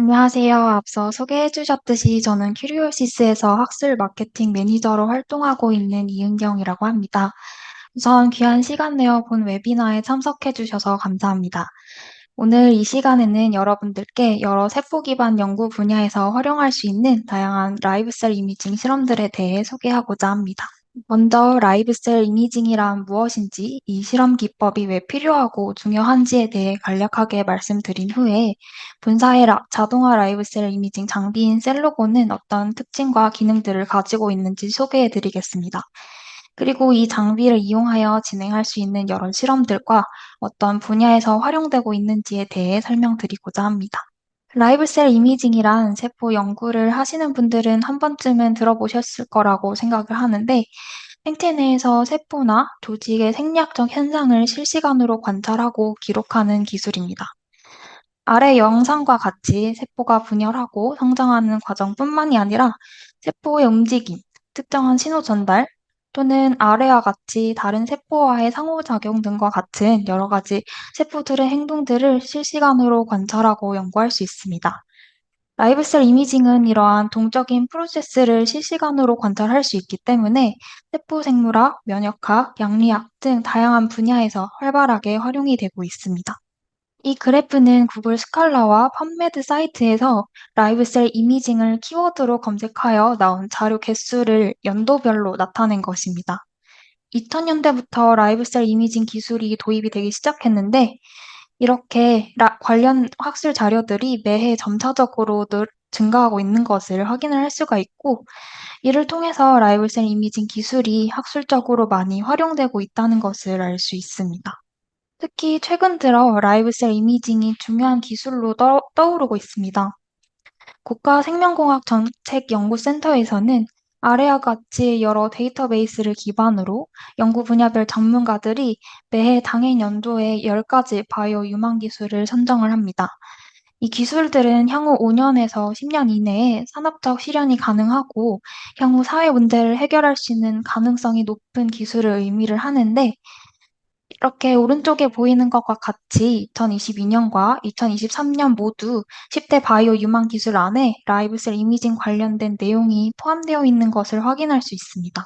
안녕하세요. 앞서 소개해 주셨듯이 저는 큐리오시스에서 학술 마케팅 매니저로 활동하고 있는 이은경이라고 합니다. 우선 귀한 시간 내어 본 웨비나에 참석해 주셔서 감사합니다. 오늘 이 시간에는 여러분들께 여러 세포 기반 연구 분야에서 활용할 수 있는 다양한 라이브셀 이미징 실험들에 대해 소개하고자 합니다. 먼저 라이브셀 이미징이란 무엇인지, 이 실험 기법이 왜 필요하고 중요한지에 대해 간략하게 말씀드린 후에 본사의 자동화 라이브셀 이미징 장비인 셀로고는 어떤 특징과 기능들을 가지고 있는지 소개해 드리겠습니다. 그리고 이 장비를 이용하여 진행할 수 있는 여러 실험들과 어떤 분야에서 활용되고 있는지에 대해 설명드리고자 합니다. 라이브셀 이미징이란 세포 연구를 하시는 분들은 한 번쯤은 들어보셨을 거라고 생각을 하는데, 생체 내에서 세포나 조직의 생리학적 현상을 실시간으로 관찰하고 기록하는 기술입니다. 아래 영상과 같이 세포가 분열하고 성장하는 과정뿐만이 아니라 세포의 움직임, 특정한 신호 전달, 또는 아래와 같이 다른 세포와의 상호작용 등과 같은 여러 가지 세포들의 행동들을 실시간으로 관찰하고 연구할 수 있습니다. 라이브셀 이미징은 이러한 동적인 프로세스를 실시간으로 관찰할 수 있기 때문에 세포 생물학, 면역학, 양리학 등 다양한 분야에서 활발하게 활용이 되고 있습니다. 이 그래프는 구글 스칼라와 펀메드 사이트에서 라이브셀 이미징을 키워드로 검색하여 나온 자료 개수를 연도별로 나타낸 것입니다. 2000년대부터 라이브셀 이미징 기술이 도입이 되기 시작했는데, 이렇게 관련 학술 자료들이 매해 점차적으로 증가하고 있는 것을 확인을 할 수가 있고, 이를 통해서 라이브셀 이미징 기술이 학술적으로 많이 활용되고 있다는 것을 알 수 있습니다. 특히 최근 들어 라이브셀 이미징이 중요한 기술로 떠오르고 있습니다. 국가생명공학정책연구센터에서는 아래와 같이 여러 데이터베이스를 기반으로 연구 분야별 전문가들이 매해 당해 연도에 10가지 바이오 유망 기술을 선정을 합니다. 이 기술들은 향후 5년에서 10년 이내에 산업적 실현이 가능하고 향후 사회 문제를 해결할 수 있는 가능성이 높은 기술을 의미를 하는데, 이렇게 오른쪽에 보이는 것과 같이 2022년과 2023년 모두 10대 바이오 유망 기술 안에 라이브셀 이미징 관련된 내용이 포함되어 있는 것을 확인할 수 있습니다.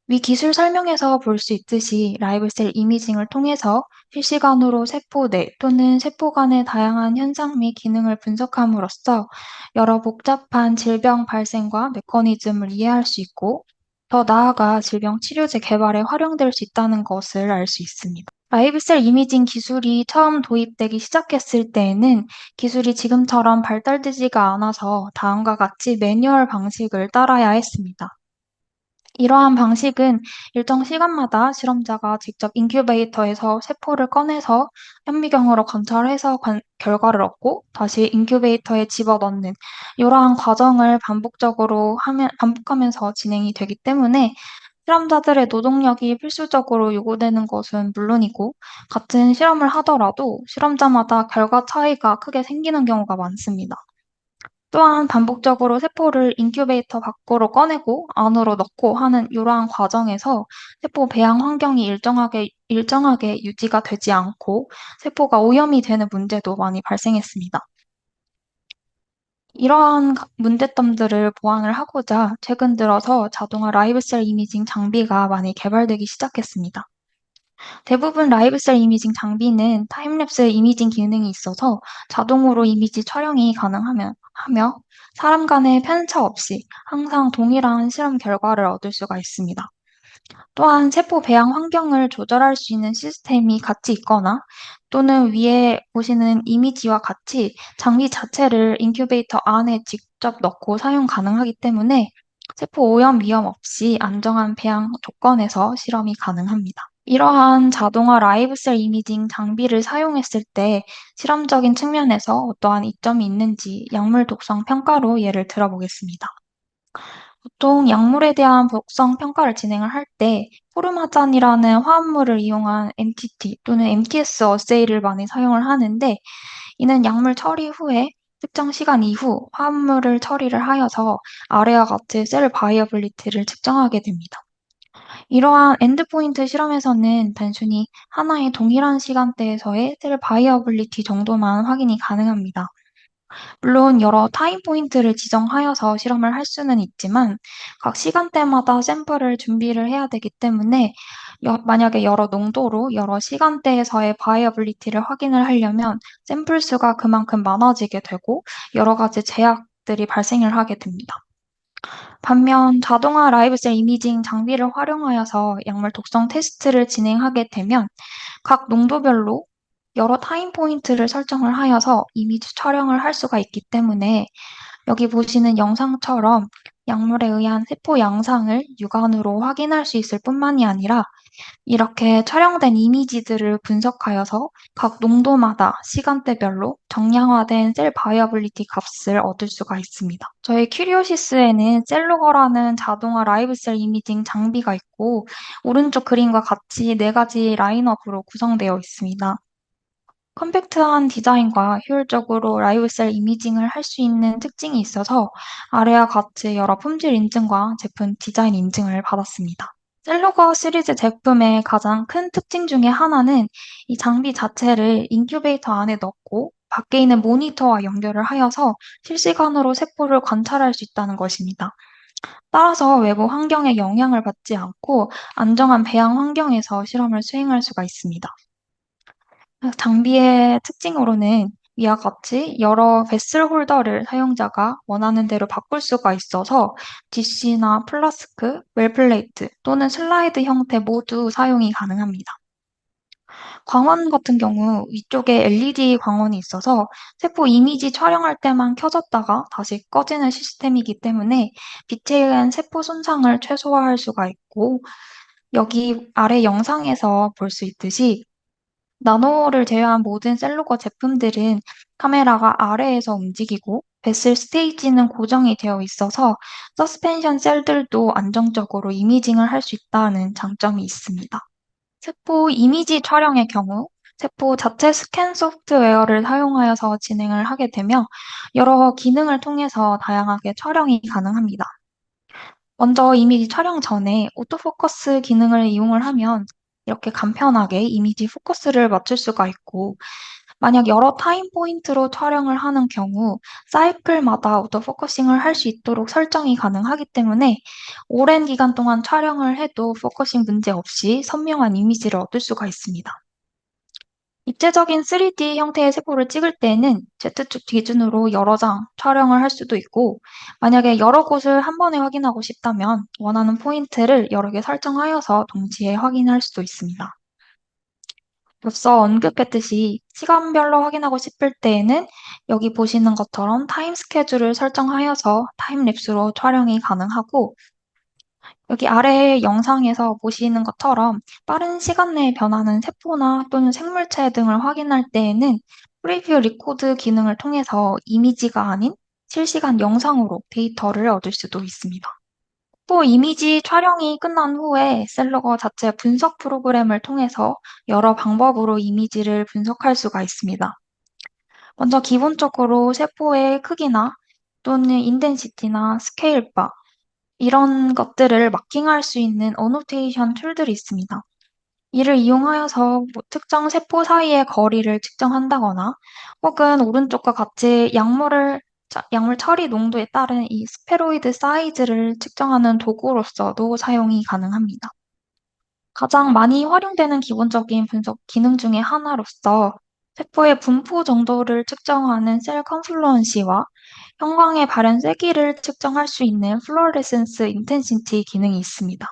위 기술 설명에서 볼 수 있듯이 라이브셀 이미징을 통해서 실시간으로 세포 내 또는 세포 간의 다양한 현상 및 기능을 분석함으로써 여러 복잡한 질병 발생과 메커니즘을 이해할 수 있고, 더 나아가 질병 치료제 개발에 활용될 수 있다는 것을 알 수 있습니다. 라이브셀 이미징 기술이 처음 도입되기 시작했을 때에는 기술이 지금처럼 발달되지가 않아서 다음과 같이 매뉴얼 방식을 따라야 했습니다. 이러한 방식은 일정 시간마다 실험자가 직접 인큐베이터에서 세포를 꺼내서 현미경으로 관찰해서 결과를 얻고 다시 인큐베이터에 집어넣는 이러한 과정을 반복하면서 진행이 되기 때문에 실험자들의 노동력이 필수적으로 요구되는 것은 물론이고, 같은 실험을 하더라도 실험자마다 결과 차이가 크게 생기는 경우가 많습니다. 또한 반복적으로 세포를 인큐베이터 밖으로 꺼내고 안으로 넣고 하는 이러한 과정에서 세포 배양 환경이 일정하게 유지가 되지 않고 세포가 오염이 되는 문제도 많이 발생했습니다. 이러한 문제점들을 보완을 하고자 최근 들어서 자동화 라이브셀 이미징 장비가 많이 개발되기 시작했습니다. 대부분 라이브셀 이미징 장비는 타임랩스 이미징 기능이 있어서 자동으로 이미지 촬영이 가능하며 사람 간의 편차 없이 항상 동일한 실험 결과를 얻을 수가 있습니다. 또한 세포 배양 환경을 조절할 수 있는 시스템이 같이 있거나, 또는 위에 보시는 이미지와 같이 장비 자체를 인큐베이터 안에 직접 넣고 사용 가능하기 때문에 세포 오염 위험 없이 안정한 배양 조건에서 실험이 가능합니다. 이러한 자동화 라이브셀 이미징 장비를 사용했을 때 실험적인 측면에서 어떠한 이점이 있는지 약물 독성 평가로 예를 들어보겠습니다. 보통 약물에 대한 독성 평가를 진행을 할 때 포르마잔이라는 화합물을 이용한 MTT 또는 MTS 어세이를 많이 사용을 하는데, 이는 약물 처리 후에 특정 시간 이후 화합물을 처리를 하여서 아래와 같이 셀 바이어빌리티를 측정하게 됩니다. 이러한 엔드포인트 실험에서는 단순히 하나의 동일한 시간대에서의 셀 바이어빌리티 정도만 확인이 가능합니다. 물론 여러 타임 포인트를 지정하여서 실험을 할 수는 있지만 각 시간대마다 샘플을 준비를 해야 되기 때문에 만약에 여러 농도로 여러 시간대에서의 바이어빌리티를 확인을 하려면 샘플 수가 그만큼 많아지게 되고 여러 가지 제약들이 발생을 하게 됩니다. 반면 자동화 라이브셀 이미징 장비를 활용하여서 약물 독성 테스트를 진행하게 되면 각 농도별로 여러 타임 포인트를 설정을 하여서 이미지 촬영을 할 수가 있기 때문에 여기 보시는 영상처럼 약물에 의한 세포 양상을 육안으로 확인할 수 있을 뿐만이 아니라 이렇게 촬영된 이미지들을 분석하여서 각 농도마다 시간대별로 정량화된 셀 바이어빌리티 값을 얻을 수가 있습니다. 저희 큐리오시스에는 셀로거라는 자동화 라이브 셀 이미징 장비가 있고 오른쪽 그림과 같이 네 가지 라인업으로 구성되어 있습니다. 컴팩트한 디자인과 효율적으로 라이브 셀 이미징을 할 수 있는 특징이 있어서 아래와 같이 여러 품질 인증과 제품 디자인 인증을 받았습니다. 셀로거 시리즈 제품의 가장 큰 특징 중에 하나는 이 장비 자체를 인큐베이터 안에 넣고 밖에 있는 모니터와 연결을 하여서 실시간으로 세포를 관찰할 수 있다는 것입니다. 따라서 외부 환경에 영향을 받지 않고 안정한 배양 환경에서 실험을 수행할 수가 있습니다. 장비의 특징으로는 이와 같이 여러 베슬 홀더를 사용자가 원하는 대로 바꿀 수가 있어서 디시나 플라스크, 웰플레이트 또는 슬라이드 형태 모두 사용이 가능합니다. 광원 같은 경우 위쪽에 LED 광원이 있어서 세포 이미지 촬영할 때만 켜졌다가 다시 꺼지는 시스템이기 때문에 빛에 의한 세포 손상을 최소화할 수가 있고 여기 아래 영상에서 볼 수 있듯이 나노를 제외한 모든 셀루거 제품들은 카메라가 아래에서 움직이고 베슬 스테이지는 고정이 되어 있어서 서스펜션 셀들도 안정적으로 이미징을 할 수 있다는 장점이 있습니다. 세포 이미지 촬영의 경우 세포 자체 스캔 소프트웨어를 사용하여서 진행을 하게 되며 여러 기능을 통해서 다양하게 촬영이 가능합니다. 먼저 이미지 촬영 전에 오토포커스 기능을 이용을 하면 이렇게 간편하게 이미지 포커스를 맞출 수가 있고 만약 여러 타임 포인트로 촬영을 하는 경우 사이클마다 오토포커싱을 할 수 있도록 설정이 가능하기 때문에 오랜 기간 동안 촬영을 해도 포커싱 문제 없이 선명한 이미지를 얻을 수가 있습니다. 입체적인 3D 형태의 세포를 찍을 때에는 Z축 기준으로 여러 장 촬영을 할 수도 있고, 만약에 여러 곳을 한 번에 확인하고 싶다면 원하는 포인트를 여러 개 설정하여서 동시에 확인할 수도 있습니다. 앞서 언급했듯이 시간별로 확인하고 싶을 때에는 여기 보시는 것처럼 타임 스케줄을 설정하여서 타임랩스로 촬영이 가능하고 여기 아래 영상에서 보시는 것처럼 빠른 시간 내에 변하는 세포나 또는 생물체 등을 확인할 때에는 프리뷰 리코드 기능을 통해서 이미지가 아닌 실시간 영상으로 데이터를 얻을 수도 있습니다. 또 이미지 촬영이 끝난 후에 셀러거 자체 분석 프로그램을 통해서 여러 방법으로 이미지를 분석할 수가 있습니다. 먼저 기본적으로 세포의 크기나 또는 인덴시티나 스케일바, 이런 것들을 마킹할 수 있는 어노테이션 툴들이 있습니다. 이를 이용하여서 특정 세포 사이의 거리를 측정한다거나 혹은 오른쪽과 같이 약물 처리 농도에 따른 이 스페로이드 사이즈를 측정하는 도구로서도 사용이 가능합니다. 가장 많이 활용되는 기본적인 분석 기능 중에 하나로서 세포의 분포 정도를 측정하는 셀 컨플루언시와 형광의 발현 세기를 측정할 수 있는 플로레센스 인텐시티 기능이 있습니다.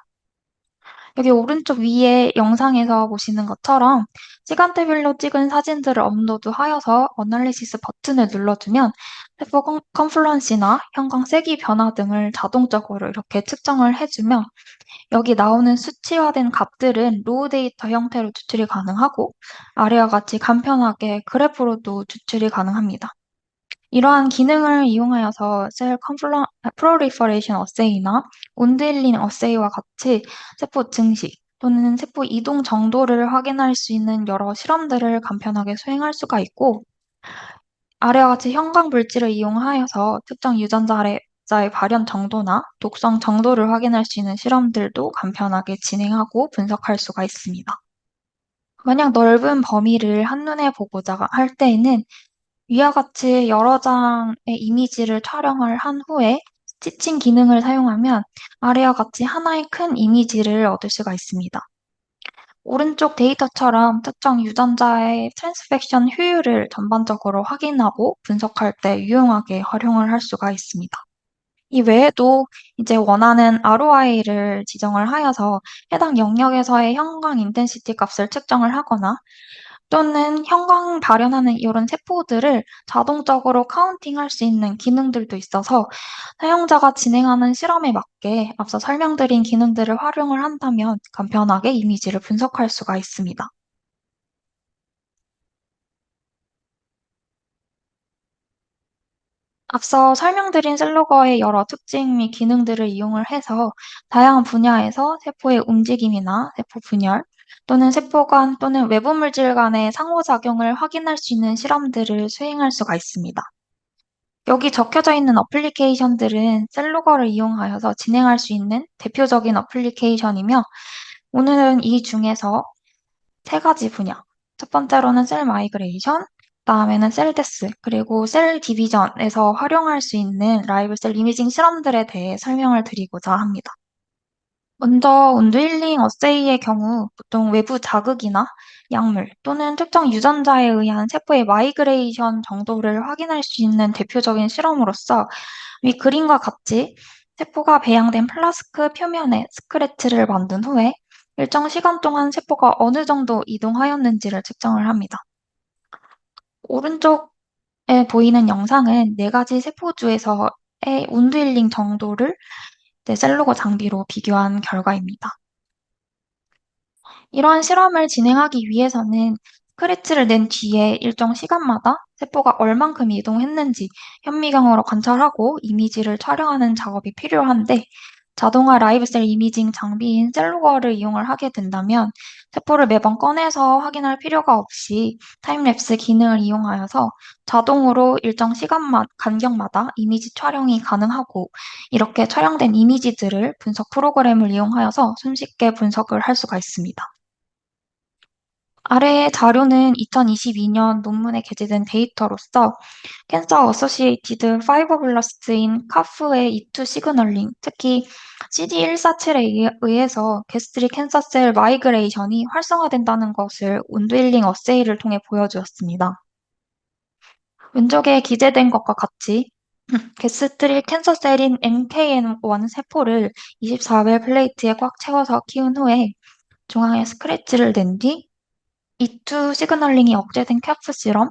여기 오른쪽 위에 영상에서 보시는 것처럼 시간대별로 찍은 사진들을 업로드하여서 어널리시스 버튼을 눌러주면 세포 컨플루언시나 형광 세기 변화 등을 자동적으로 이렇게 측정을 해주며 여기 나오는 수치화된 값들은 로우 데이터 형태로 추출이 가능하고 아래와 같이 간편하게 그래프로도 추출이 가능합니다. 이러한 기능을 이용하여서 셀 프로리퍼레이션 어세이나 온딜링 어세이와 같이 세포 증식 또는 세포 이동 정도를 확인할 수 있는 여러 실험들을 간편하게 수행할 수가 있고 아래와 같이 형광 물질을 이용하여서 특정 유전자의 발현 정도나 독성 정도를 확인할 수 있는 실험들도 간편하게 진행하고 분석할 수가 있습니다. 만약 넓은 범위를 한눈에 보고자 할 때에는 위와 같이 여러 장의 이미지를 촬영을 한 후에 스티칭 기능을 사용하면 아래와 같이 하나의 큰 이미지를 얻을 수가 있습니다. 오른쪽 데이터처럼 특정 유전자의 트랜스펙션 효율을 전반적으로 확인하고 분석할 때 유용하게 활용을 할 수가 있습니다. 이 외에도 이제 원하는 ROI를 지정을 하여서 해당 영역에서의 형광 인텐시티 값을 측정을 하거나 또는 형광 발현하는 이런 세포들을 자동적으로 카운팅할 수 있는 기능들도 있어서 사용자가 진행하는 실험에 맞게 앞서 설명드린 기능들을 활용을 한다면 간편하게 이미지를 분석할 수가 있습니다. 앞서 설명드린 셀로거의 여러 특징 및 기능들을 이용을 해서 다양한 분야에서 세포의 움직임이나 세포 분열 또는 세포 간 또는 외부 물질 간의 상호작용을 확인할 수 있는 실험들을 수행할 수가 있습니다. 여기 적혀져 있는 어플리케이션들은 셀로거를 이용하여서 진행할 수 있는 대표적인 어플리케이션이며 오늘은 이 중에서 세 가지 분야. 첫 번째로는 셀 마이그레이션, 다음에는 셀 데스, 그리고 셀 디비전에서 활용할 수 있는 라이브 셀 이미징 실험들에 대해 설명을 드리고자 합니다. 먼저 온두힐링 어세이의 경우 보통 외부 자극이나 약물 또는 특정 유전자에 의한 세포의 마이그레이션 정도를 확인할 수 있는 대표적인 실험으로서 위 그림과 같이 세포가 배양된 플라스크 표면에 스크래치를 만든 후에 일정 시간 동안 세포가 어느 정도 이동하였는지를 측정을 합니다. 오른쪽에 보이는 영상은 네 가지 세포주에서의 온두힐링 정도를 셀로거 장비로 비교한 결과입니다. 이러한 실험을 진행하기 위해서는 스크래치를 낸 뒤에 일정 시간마다 세포가 얼만큼 이동했는지 현미경으로 관찰하고 이미지를 촬영하는 작업이 필요한데 자동화 라이브셀 이미징 장비인 셀로거를 이용을 하게 된다면 세포를 매번 꺼내서 확인할 필요가 없이 타임랩스 기능을 이용하여서 자동으로 일정 간격마다 이미지 촬영이 가능하고 이렇게 촬영된 이미지들을 분석 프로그램을 이용하여서 손쉽게 분석을 할 수가 있습니다. 아래의 자료는 2022년 논문에 게재된 데이터로서 캔서 어소시에이티드 파이버블라스트인 카프의 E2 시그널링, 특히 CD147에 의해서 게스트릭 캔서셀 마이그레이션이 활성화된다는 것을 온두힐링 어세이를 통해 보여주었습니다. 왼쪽에 기재된 것과 같이 게스트릭 캔서셀인 NKN1 세포를 24웰 플레이트에 꽉 채워서 키운 후에 중앙에 스크래치를 낸 뒤 E2 시그널링이 억제된 캐프 실험,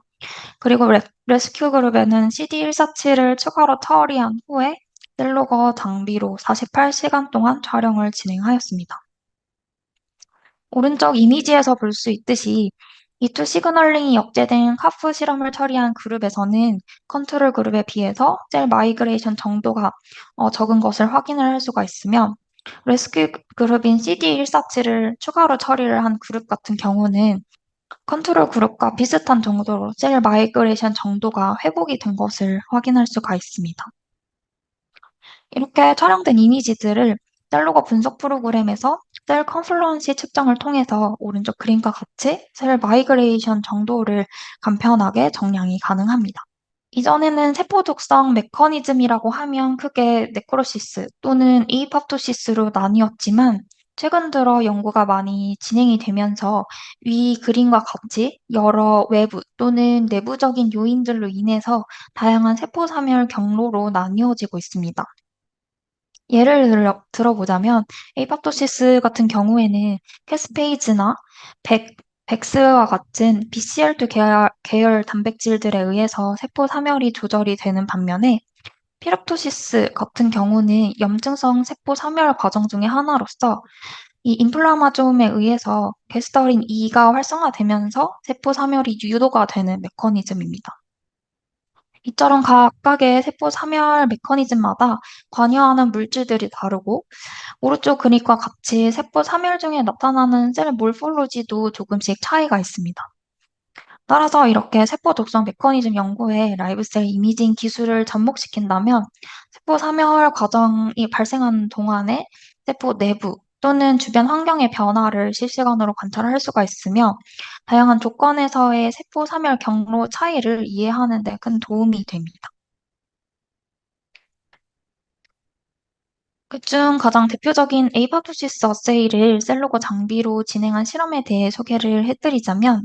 그리고 레스큐 그룹에는 CD147을 추가로 처리한 후에 셀로거 장비로 48시간 동안 촬영을 진행하였습니다. 오른쪽 이미지에서 볼 수 있듯이 E2 시그널링이 억제된 카프 실험을 처리한 그룹에서는 컨트롤 그룹에 비해서 셀 마이그레이션 정도가 적은 것을 확인을 할 수가 있으며 레스큐 그룹인 CD147을 추가로 처리를 한 그룹 같은 경우는 컨트롤 그룹과 비슷한 정도로 셀 마이그레이션 정도가 회복이 된 것을 확인할 수가 있습니다. 이렇게 촬영된 이미지들을 셀로거 분석 프로그램에서 셀 컨플루언시 측정을 통해서 오른쪽 그림과 같이 셀 마이그레이션 정도를 간편하게 정량이 가능합니다. 이전에는 세포 독성 메커니즘이라고 하면 크게 네크로시스 또는 에이팝토시스로 나뉘었지만 최근 들어 연구가 많이 진행이 되면서 위 그림과 같이 여러 외부 또는 내부적인 요인들로 인해서 다양한 세포 사멸 경로로 나뉘어지고 있습니다. 예를 들어보자면 에이팝토시스 같은 경우에는 캐스페이즈나 백스와 같은 BCL2 계열 단백질들에 의해서 세포 사멸이 조절이 되는 반면에 피롭토시스 같은 경우는 염증성 세포 사멸 과정 중의 하나로서 이 인플라마좀에 의해서 게스터린 E가 활성화되면서 세포 사멸이 유도가 되는 메커니즘입니다. 이처럼 각각의 세포 사멸 메커니즘마다 관여하는 물질들이 다르고 오른쪽 그림과 같이 세포 사멸 중에 나타나는 셀 몰폴로지도 조금씩 차이가 있습니다. 따라서 이렇게 세포 독성 메커니즘 연구에 라이브셀 이미징 기술을 접목시킨다면 세포 사멸 과정이 발생하는 동안에 세포 내부 또는 주변 환경의 변화를 실시간으로 관찰할 수가 있으며 다양한 조건에서의 세포 사멸 경로 차이를 이해하는 데 큰 도움이 됩니다. 그중 가장 대표적인 에이파토시스 어세이를 셀로거 장비로 진행한 실험에 대해 소개를 해드리자면,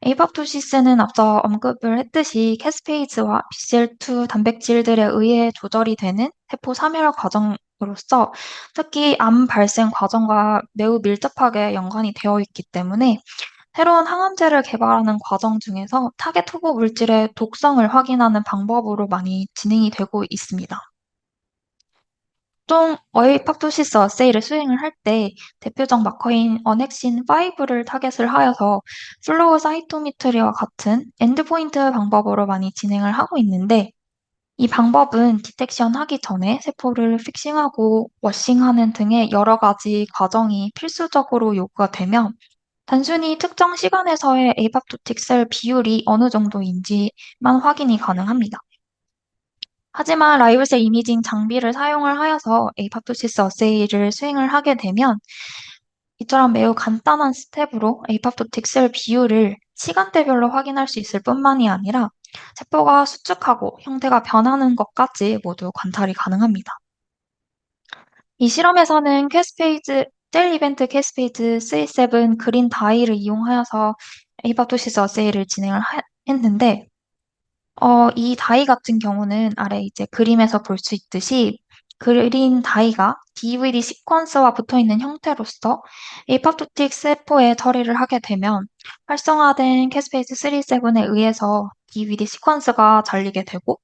에이파토시스는 앞서 언급을 했듯이 캐스페이즈와 BCL2 단백질들에 의해 조절이 되는 세포 사멸 과정으로서 특히 암 발생 과정과 매우 밀접하게 연관이 되어 있기 때문에 새로운 항암제를 개발하는 과정 중에서 타겟 후보 물질의 독성을 확인하는 방법으로 많이 진행이 되고 있습니다. 보통 어이팍토시스 어세이를 수행을 할 때 대표적 마커인 언핵신 5를 타겟을 하여서 플로우 사이토메트리와 같은 엔드포인트 방법으로 많이 진행을 하고 있는데, 이 방법은 디텍션 하기 전에 세포를 픽싱하고 워싱하는 등의 여러 가지 과정이 필수적으로 요구가 되면 단순히 특정 시간에서의 에이팝토틱 셀 비율이 어느 정도인지만 확인이 가능합니다. 하지만 라이브셀 이미징 장비를 사용을 하여서 에이팝토시스 어세이를 수행을 하게 되면 이처럼 매우 간단한 스텝으로 에이팝토틱 셀 비율을 시간대별로 확인할 수 있을 뿐만이 아니라 세포가 수축하고 형태가 변하는 것까지 모두 관찰이 가능합니다. 이 실험에서는 캐스페이즈, 셀 이벤트 캐스페이즈 C7 그린 다이를 이용하여서 에이팝토시스 어세이를 진행을 했는데, 이 다이 같은 경우는 아래 이제 그림에서 볼 수 있듯이 그린 다이가 DVD 시퀀스와 붙어 있는 형태로서 에이팝토틱 세포에 처리를 하게 되면 활성화된 캐스페이스 37에 의해서 DVD 시퀀스가 잘리게 되고,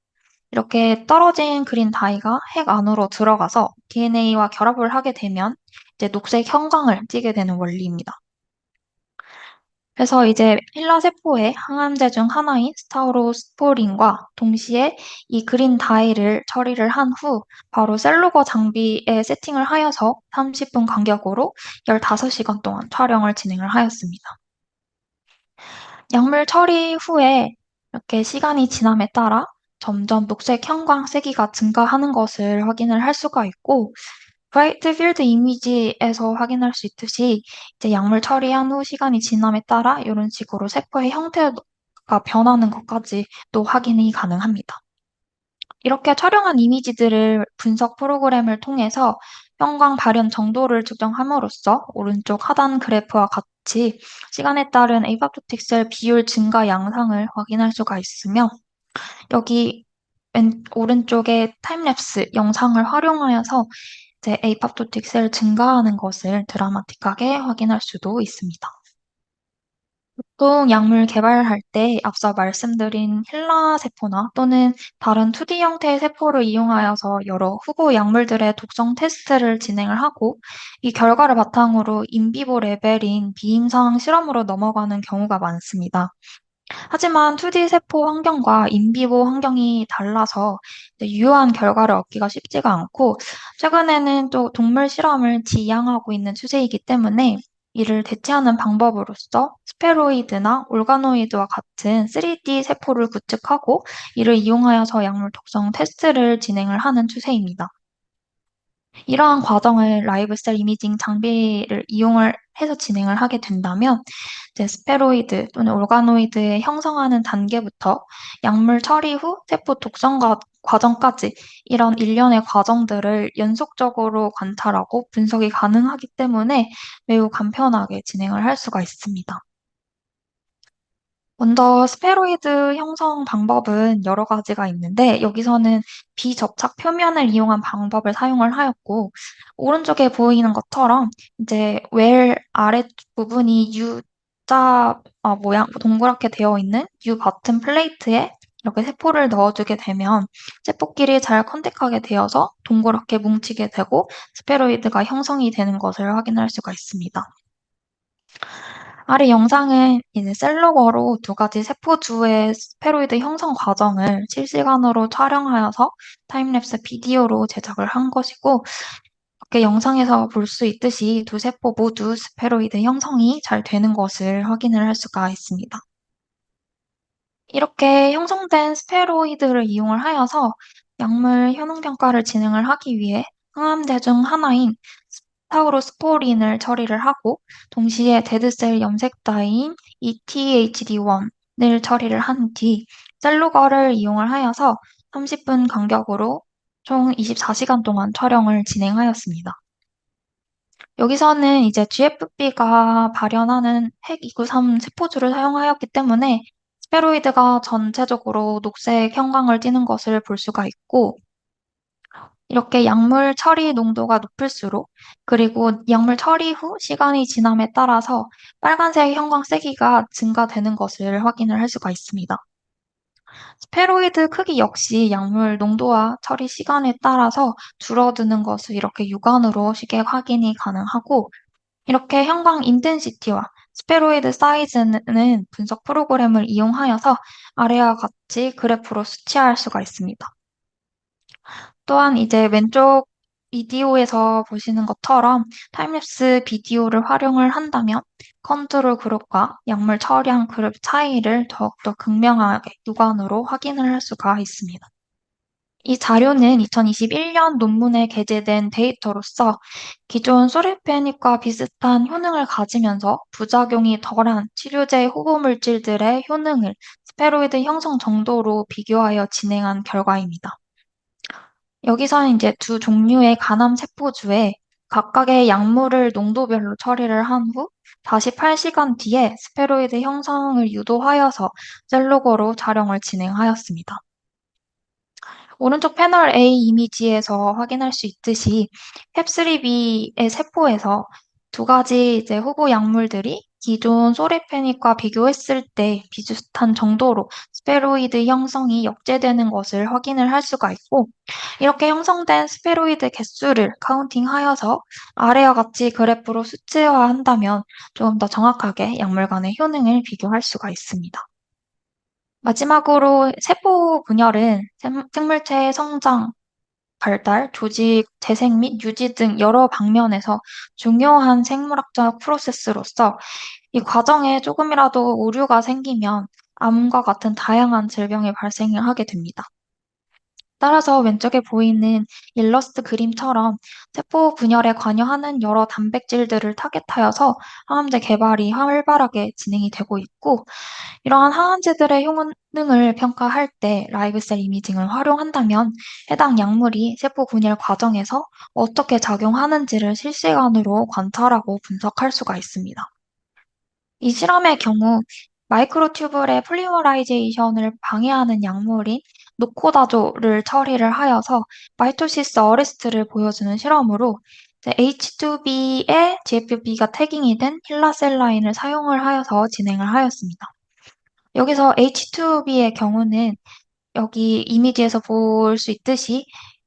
이렇게 떨어진 그린 다이가 핵 안으로 들어가서 DNA와 결합을 하게 되면 이제 녹색 형광을 띠게 되는 원리입니다. 그래서 이제 힐러 세포의 항암제 중 하나인 스타우로스포린과 동시에 이 그린 다이를 처리를 한 후 바로 셀로거 장비에 세팅을 하여서 30분 간격으로 15시간 동안 촬영을 진행을 하였습니다. 약물 처리 후에 이렇게 시간이 지남에 따라 점점 녹색 형광 세기가 증가하는 것을 확인을 할 수가 있고, 브라이트 필드 이미지에서 확인할 수 있듯이 이제 약물 처리한 후 시간이 지남에 따라 이런 식으로 세포의 형태가 변하는 것까지 또 확인이 가능합니다. 이렇게 촬영한 이미지들을 분석 프로그램을 통해서 형광 발현 정도를 측정함으로써 오른쪽 하단 그래프와 같이 시간에 따른 에이팝토틱 셀 비율 증가 양상을 확인할 수가 있으며, 여기 오른쪽에 타임랩스 영상을 활용하여서 이제 에이팝토틱 셀 증가하는 것을 드라마틱하게 확인할 수도 있습니다. 보통 약물 개발할 때 앞서 말씀드린 힐라 세포나 또는 다른 2D 형태의 세포를 이용하여서 여러 후보 약물들의 독성 테스트를 진행을 하고, 이 결과를 바탕으로 인비보 레벨인 비임상 실험으로 넘어가는 경우가 많습니다. 하지만 2D 세포 환경과 인비보 환경이 달라서 유효한 결과를 얻기가 쉽지가 않고, 최근에는 또 동물 실험을 지향하고 있는 추세이기 때문에 이를 대체하는 방법으로서 스페로이드나 올가노이드와 같은 3D 세포를 구축하고 이를 이용하여서 약물 독성 테스트를 진행을 하는 추세입니다. 이러한 과정을 라이브 셀 이미징 장비를 이용을 해서 진행을 하게 된다면 이제 스페로이드 또는 올가노이드에 형성하는 단계부터 약물 처리 후 세포 독성 과정까지 이런 일련의 과정들을 연속적으로 관찰하고 분석이 가능하기 때문에 매우 간편하게 진행을 할 수가 있습니다. 먼저 스페로이드 형성 방법은 여러 가지가 있는데, 여기서는 비접착 표면을 이용한 방법을 사용을 하였고, 오른쪽에 보이는 것처럼 이제 웰 아랫부분이 U자 모양 동그랗게 되어 있는 U 버튼 플레이트에 이렇게 세포를 넣어주게 되면 세포끼리 잘 컨택하게 되어서 동그랗게 뭉치게 되고 스페로이드가 형성이 되는 것을 확인할 수가 있습니다. 아래 영상은 이제 셀로거로 두 가지 세포주의 스페로이드 형성 과정을 실시간으로 촬영하여서 타임랩스 비디오로 제작을 한 것이고, 이렇게 영상에서 볼 수 있듯이 두 세포 모두 스페로이드 형성이 잘 되는 것을 확인을 할 수가 있습니다. 이렇게 형성된 스페로이드를 이용을 하여서 약물 효능 평가를 진행을 하기 위해 항암제 중 하나인 타우로스포린을 처리를 하고 동시에 데드셀 염색다인 ETHD1을 처리를 한 뒤 셀루거를 이용을 하여서 30분 간격으로 총 24시간 동안 촬영을 진행하였습니다. 여기서는 이제 GFB가 발현하는 핵293 세포주를 사용하였기 때문에 스페로이드가 전체적으로 녹색 형광을 띠는 것을 볼 수가 있고, 이렇게 약물 처리 농도가 높을수록, 그리고 약물 처리 후 시간이 지남에 따라서 빨간색 형광 세기가 증가되는 것을 확인을 할 수가 있습니다. 스페로이드 크기 역시 약물 농도와 처리 시간에 따라서 줄어드는 것을 이렇게 육안으로 쉽게 확인이 가능하고, 이렇게 형광 인텐시티와 스페로이드 사이즈는 분석 프로그램을 이용하여서 아래와 같이 그래프로 수치할 수가 있습니다. 또한 이제 왼쪽 비디오에서 보시는 것처럼 타임랩스 비디오를 활용을 한다면 컨트롤 그룹과 약물 처리한 그룹 차이를 더욱더 극명하게 육안으로 확인을 할 수가 있습니다. 이 자료는 2021년 논문에 게재된 데이터로서 기존 소르페닙과 비슷한 효능을 가지면서 부작용이 덜한 치료제 후보 물질들의 효능을 스테로이드 형성 정도로 비교하여 진행한 결과입니다. 여기서는 이제 두 종류의 간암 세포주에 각각의 약물을 농도별로 처리를 한 후 48시간 뒤에 스테로이드 형성을 유도하여서 셀로거로 촬영을 진행하였습니다. 오른쪽 패널 A 이미지에서 확인할 수 있듯이 햅3B의 세포에서 두 가지 이제 후보 약물들이 기존 소레페닉과 비교했을 때 비슷한 정도로 스페로이드 형성이 역제되는 것을 확인을 할 수가 있고, 이렇게 형성된 스페로이드 개수를 카운팅하여서 아래와 같이 그래프로 수치화한다면 조금 더 정확하게 약물 간의 효능을 비교할 수가 있습니다. 마지막으로 세포 분열은 생물체의 성장, 발달, 조직 재생 및 유지 등 여러 방면에서 중요한 생물학적 프로세스로서 이 과정에 조금이라도 오류가 생기면 암과 같은 다양한 질병이 발생을 하게 됩니다. 따라서 왼쪽에 보이는 일러스트 그림처럼 세포 분열에 관여하는 여러 단백질들을 타겟하여서 항암제 개발이 활발하게 진행이 되고 있고, 이러한 항암제들의 효능을 평가할 때 라이브셀 이미징을 활용한다면 해당 약물이 세포 분열 과정에서 어떻게 작용하는지를 실시간으로 관찰하고 분석할 수가 있습니다. 이 실험의 경우 마이크로튜블의 폴리머라이제이션을 방해하는 약물인 노코다조를 처리를 하여서 마이토시스 어레스트를 보여주는 실험으로 H2B에 GFB가 태깅이 된 힐라셀라인을 사용을 하여서 진행을 하였습니다. 여기서 H2B의 경우는 여기 이미지에서 볼 수 있듯이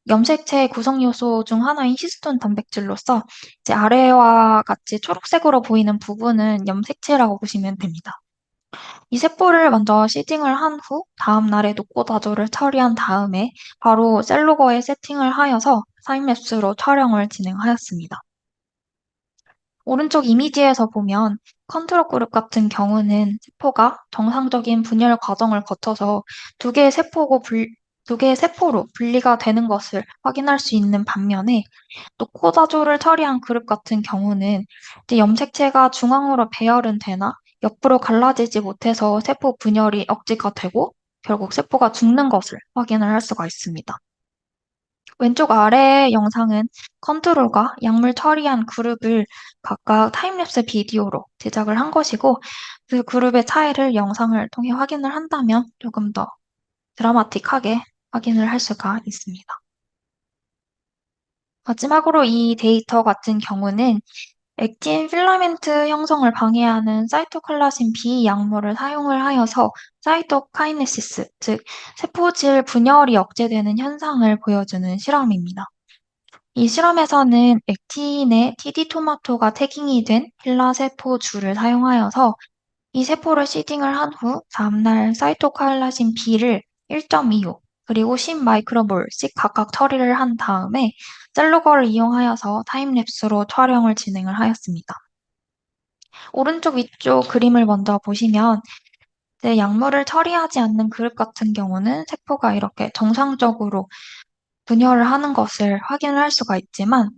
염색체의 구성 요소 중 하나인 히스톤 단백질로서 이제 아래와 같이 초록색으로 보이는 부분은 염색체라고 보시면 됩니다. 이 세포를 먼저 시딩을 한 후 다음 날에 녹고다조를 처리한 다음에 바로 셀로거에 세팅을 하여서 타임랩스로 촬영을 진행하였습니다. 오른쪽 이미지에서 보면 컨트롤 그룹 같은 경우는 세포가 정상적인 분열 과정을 거쳐서 두 개의 세포로 분리가 되는 것을 확인할 수 있는 반면에 노코다조를 처리한 그룹 같은 경우는 이제 염색체가 중앙으로 배열은 되나 옆으로 갈라지지 못해서 세포 분열이 억제가 되고 결국 세포가 죽는 것을 확인을 할 수가 있습니다. 왼쪽 아래 영상은 컨트롤과 약물 처리한 그룹을 각각 타임랩스 비디오로 제작을 한 것이고, 그 그룹의 차이를 영상을 통해 확인을 한다면 조금 더 드라마틱하게 확인을 할 수가 있습니다. 마지막으로 이 데이터 같은 경우는 액틴 필라멘트 형성을 방해하는 사이토칼라신 B 약물을 사용을 하여서 사이토카이네시스, 즉 세포질 분열이 억제되는 현상을 보여주는 실험입니다. 이 실험에서는 액틴의 TD 토마토가 태깅이 된 힐라 세포주를 사용하여서 이 세포를 시딩을 한 후 다음날 사이토칼라신 B를 1.25 그리고 10마이크로몰씩 각각 처리를 한 다음에 셀로거를 이용하여서 타임랩스로 촬영을 진행을 하였습니다. 오른쪽 위쪽 그림을 먼저 보시면 약물을 처리하지 않는 그룹 같은 경우는 세포가 이렇게 정상적으로 분열을 하는 것을 확인을 할 수가 있지만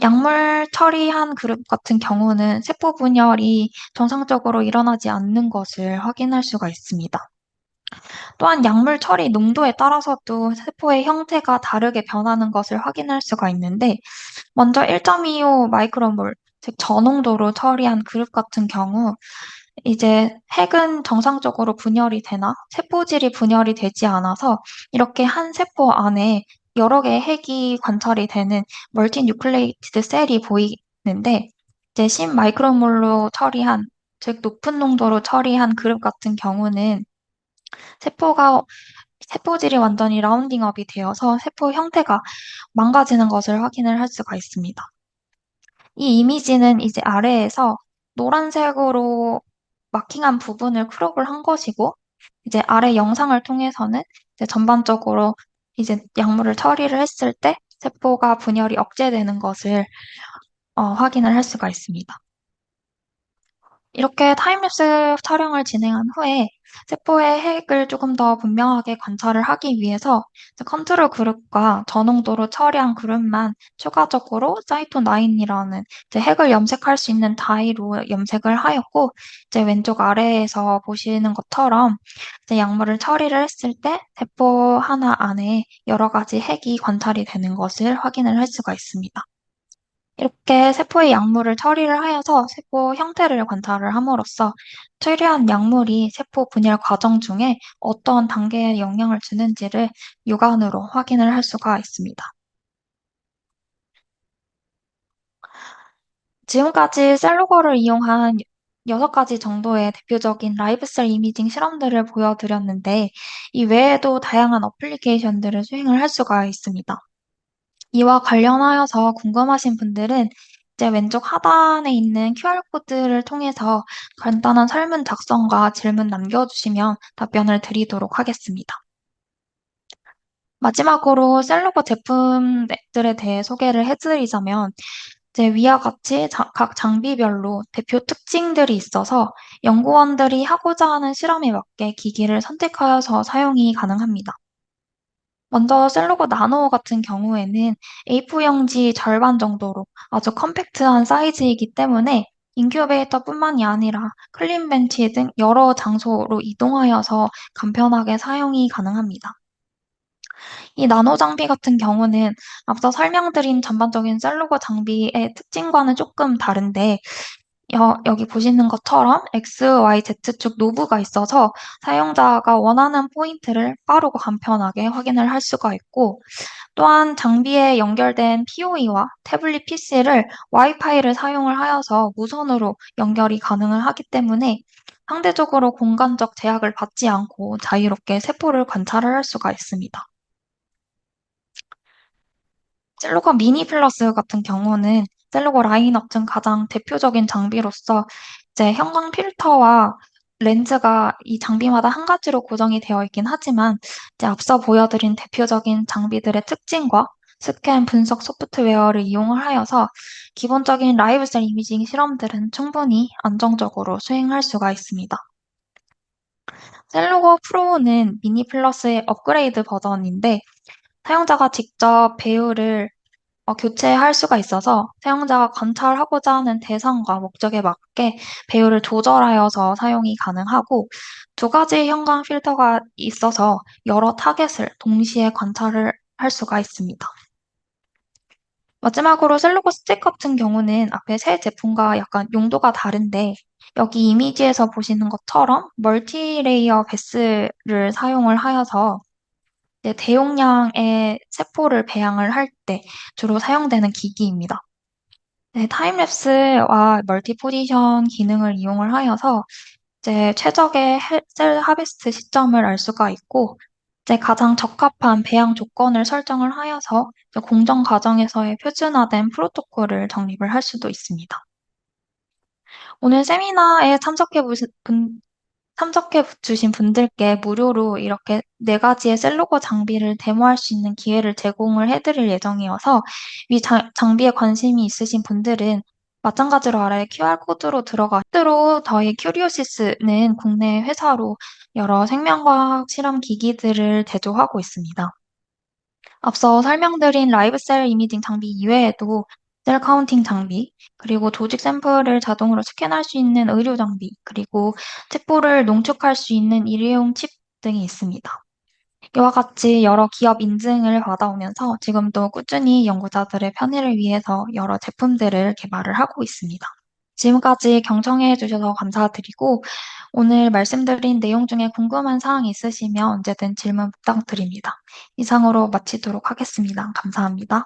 약물 처리한 그룹 같은 경우는 세포 분열이 정상적으로 일어나지 않는 것을 확인할 수가 있습니다. 또한 약물 처리 농도에 따라서도 세포의 형태가 다르게 변하는 것을 확인할 수가 있는데, 먼저 1.25 마이크로몰, 즉 저농도로 처리한 그룹 같은 경우 이제 핵은 정상적으로 분열이 되나 세포질이 분열이 되지 않아서 이렇게 한 세포 안에 여러 개의 핵이 관찰이 되는 멀티뉴클레이티드 셀이 보이는데, 이제 10 마이크로몰로 처리한, 즉 높은 농도로 처리한 그룹 같은 경우는 세포가 세포질이 완전히 라운딩업이 되어서 세포 형태가 망가지는 것을 확인을 할 수가 있습니다. 이 이미지는 이제 아래에서 노란색으로 마킹한 부분을 크롭을 한 것이고, 이제 아래 영상을 통해서는 이제 전반적으로 이제 약물을 처리를 했을 때 세포가 분열이 억제되는 것을 확인을 할 수가 있습니다. 이렇게 타임랩스 촬영을 진행한 후에 세포의 핵을 조금 더 분명하게 관찰을 하기 위해서 컨트롤 그룹과 저농도로 처리한 그룹만 추가적으로 사이토9이라는 핵을 염색할 수 있는 다이로 염색을 하였고, 이제 왼쪽 아래에서 보시는 것처럼 이제 약물을 처리를 했을 때 세포 하나 안에 여러 가지 핵이 관찰이 되는 것을 확인을 할 수가 있습니다. 이렇게 세포의 약물을 처리를 하여서 세포 형태를 관찰을 함으로써 처리한 약물이 세포 분열 과정 중에 어떤 단계에 영향을 주는지를 육안으로 확인을 할 수가 있습니다. 지금까지 셀로거를 이용한 6가지 정도의 대표적인 라이브셀 이미징 실험들을 보여드렸는데, 이 외에도 다양한 어플리케이션들을 수행을 할 수가 있습니다. 이와 관련하여서 궁금하신 분들은 이제 왼쪽 하단에 있는 QR코드를 통해서 간단한 설문 작성과 질문 남겨주시면 답변을 드리도록 하겠습니다. 마지막으로 셀로거 제품들에 대해 소개를 해드리자면, 이제 위와 같이 각 장비별로 대표 특징들이 있어서 연구원들이 하고자 하는 실험에 맞게 기기를 선택하여서 사용이 가능합니다. 먼저 셀로거 나노 같은 경우에는 A4용지 절반 정도로 아주 컴팩트한 사이즈이기 때문에 인큐베이터뿐만이 아니라 클린벤치 등 여러 장소로 이동하여서 간편하게 사용이 가능합니다. 이 나노 장비 같은 경우는 앞서 설명드린 전반적인 셀로거 장비의 특징과는 조금 다른데, 여기 보시는 것처럼 X, Y, Z축 노브가 있어서 사용자가 원하는 포인트를 빠르고 간편하게 확인을 할 수가 있고, 또한 장비에 연결된 PoE와 태블릿 PC를 와이파이를 사용을 하여서 무선으로 연결이 가능을 하기 때문에 상대적으로 공간적 제약을 받지 않고 자유롭게 세포를 관찰을 할 수가 있습니다. 셀로거 미니 플러스 같은 경우는 셀로거 라인업 중 가장 대표적인 장비로서 이제 형광 필터와 렌즈가 이 장비마다 한 가지로 고정이 되어 있긴 하지만, 이제 앞서 보여드린 대표적인 장비들의 특징과 스캔 분석 소프트웨어를 이용을 하여서 기본적인 라이브셀 이미징 실험들은 충분히 안정적으로 수행할 수가 있습니다. 셀로거 프로는 미니 플러스의 업그레이드 버전인데, 사용자가 직접 배율을 교체할 수가 있어서 사용자가 관찰하고자 하는 대상과 목적에 맞게 배율을 조절하여서 사용이 가능하고, 2가지 형광 필터가 있어서 여러 타겟을 동시에 관찰을 할 수가 있습니다. 마지막으로 셀로거 스틱 같은 경우는 앞에 새 제품과 약간 용도가 다른데, 여기 이미지에서 보시는 것처럼 멀티레이어 베스를 사용을 하여서 이제 대용량의 세포를 배양을 할 때 주로 사용되는 기기입니다. 네, 타임랩스와 멀티 포지션 기능을 이용을 하여서 이제 최적의 셀 하베스트 시점을 알 수가 있고, 이제 가장 적합한 배양 조건을 설정을 하여서 이제 공정 과정에서의 표준화된 프로토콜을 정립을 할 수도 있습니다. 오늘 세미나에 참석해 주신 분들께 무료로 이렇게 4가지의 셀로거 장비를 데모할 수 있는 기회를 제공을 해드릴 예정이어서, 이 장비에 관심이 있으신 분들은 마찬가지로 아래 QR코드로 실제로 저희 큐리오시스는 국내 회사로 여러 생명과학 실험 기기들을 제조하고 있습니다. 앞서 설명드린 라이브셀 이미징 장비 이외에도 셀 카운팅 장비, 그리고 조직 샘플을 자동으로 스캔할 수 있는 의료 장비, 그리고 첩보를 농축할 수 있는 일회용 칩 등이 있습니다. 이와 같이 여러 기업 인증을 받아오면서 지금도 꾸준히 연구자들의 편의를 위해서 여러 제품들을 개발을 하고 있습니다. 지금까지 경청해 주셔서 감사드리고 오늘 말씀드린 내용 중에 궁금한 사항이 있으시면 언제든 질문 부탁드립니다. 이상으로 마치도록 하겠습니다. 감사합니다.